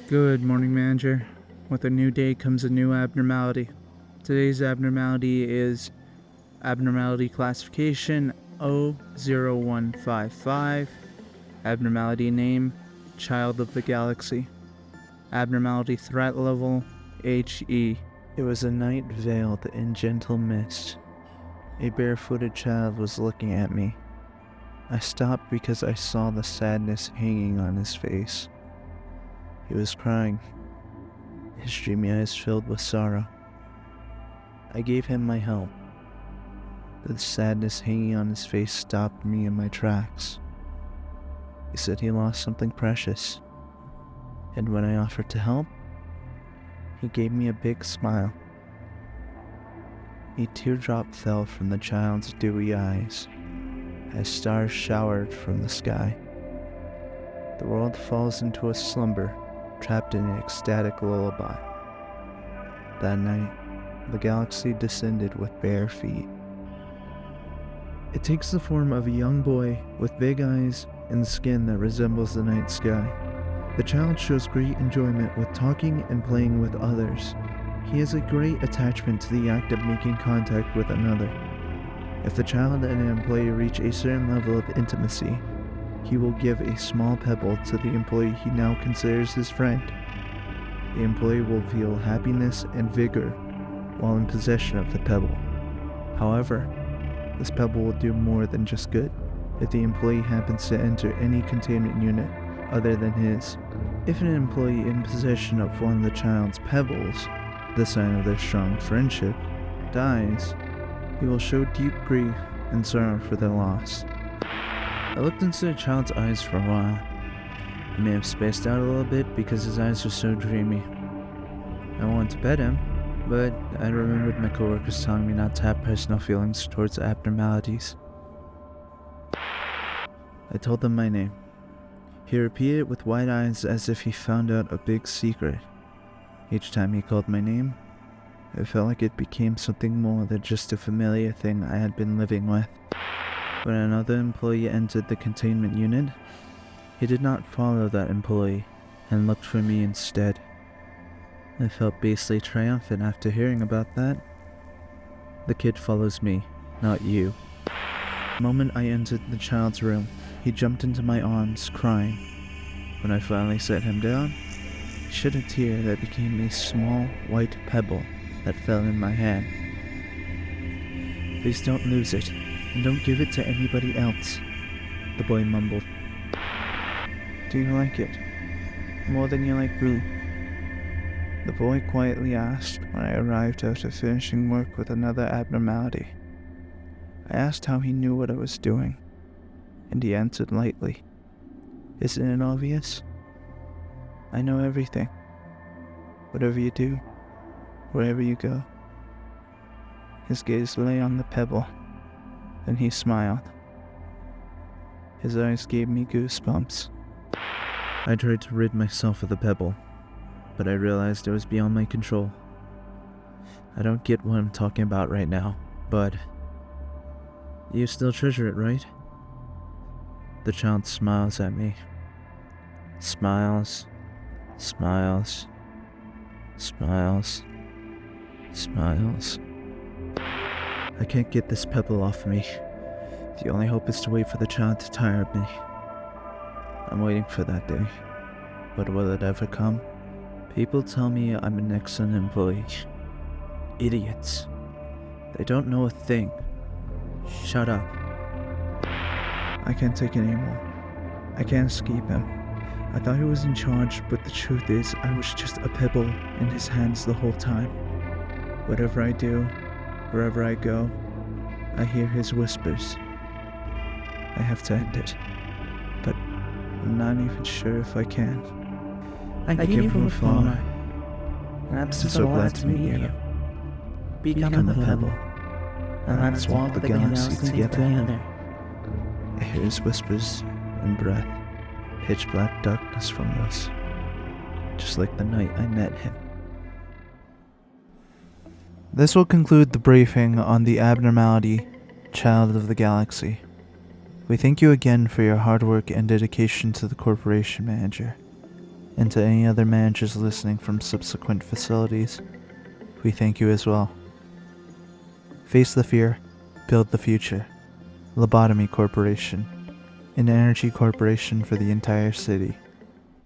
Good morning, manager. With a new day comes a new abnormality. Today's abnormality is abnormality classification O-01-55. Abnormality name, Child of the Galaxy. Abnormality threat level, HE. It was a night veiled in gentle mist. A barefooted child was looking at me. I stopped because I saw the sadness hanging on his face. He was crying, his dreamy eyes filled with sorrow. I gave him my help. The sadness hanging on his face stopped me in my tracks. He said he lost something precious, and when I offered to help, he gave me a big smile. A teardrop fell from the child's dewy eyes as stars showered from the sky. The world falls into a slumber, trapped in an ecstatic lullaby. That night, the galaxy descended with bare feet. It takes the form of a young boy with big eyes and skin that resembles the night sky. The child shows great enjoyment with talking and playing with others. He has a great attachment to the act of making contact with another. If the child and an employee reach a certain level of intimacy, he will give a small pebble to the employee he now considers his friend. The employee will feel happiness and vigor while in possession of the pebble. However, this pebble will do more than just good if the employee happens to enter any containment unit other than his. If an employee in possession of one of the child's pebbles, the sign of their strong friendship, dies, he will show deep grief and sorrow for their loss. I looked into the child's eyes for a while. He may have spaced out a little bit because his eyes were so dreamy. I wanted to pet him, but I remembered my coworkers telling me not to have personal feelings towards abnormalities. I told them my name. He repeated it with wide eyes as if he found out a big secret. Each time he called my name, it felt like it became something more than just a familiar thing I had been living with. When another employee entered the containment unit, he did not follow that employee and looked for me instead. I felt basically triumphant after hearing about that. The kid follows me, not you. The moment I entered the child's room, he jumped into my arms, crying. When I finally set him down, he shed a tear that became a small white pebble that fell in my hand. "Please don't lose it, and don't give it to anybody else," the boy mumbled. "Do you like it? More than you like blue?" the boy quietly asked when I arrived after finishing work with another abnormality. I asked how he knew what I was doing, and he answered lightly, "Isn't it obvious? I know everything. Whatever you do, wherever you go." His gaze lay on the pebble, then he smiled. His eyes gave me goosebumps. I tried to rid myself of the pebble, but I realized it was beyond my control. I don't get what I'm talking about right now, but you still treasure it, right? The child smiles at me. Smiles, smiles, smiles, smiles. I can't get this pebble off me. The only hope is to wait for the child to tire of me. I'm waiting for that day, but will it ever come? People tell me I'm an excellent employee. Idiots. They don't know a thing. Shut up. I can't take it anymore. I can't escape him. I thought he was in charge, but the truth is I was just a pebble in his hands the whole time. Whatever I do, wherever I go, I hear his whispers. I have to end it, but I'm not even sure if I can. I came from afar, and I'm so glad to meet you. Become a pebble, and let's walk the galaxy together. I hear his whispers and breath, pitch black darkness from us, just like the night I met him. This will conclude the briefing on the abnormality, Child of the Galaxy. We thank you again for your hard work and dedication to the corporation, manager. And to any other managers listening from subsequent facilities, we thank you as well. Face the fear, build the future. Lobotomy Corporation, an energy corporation for the entire city.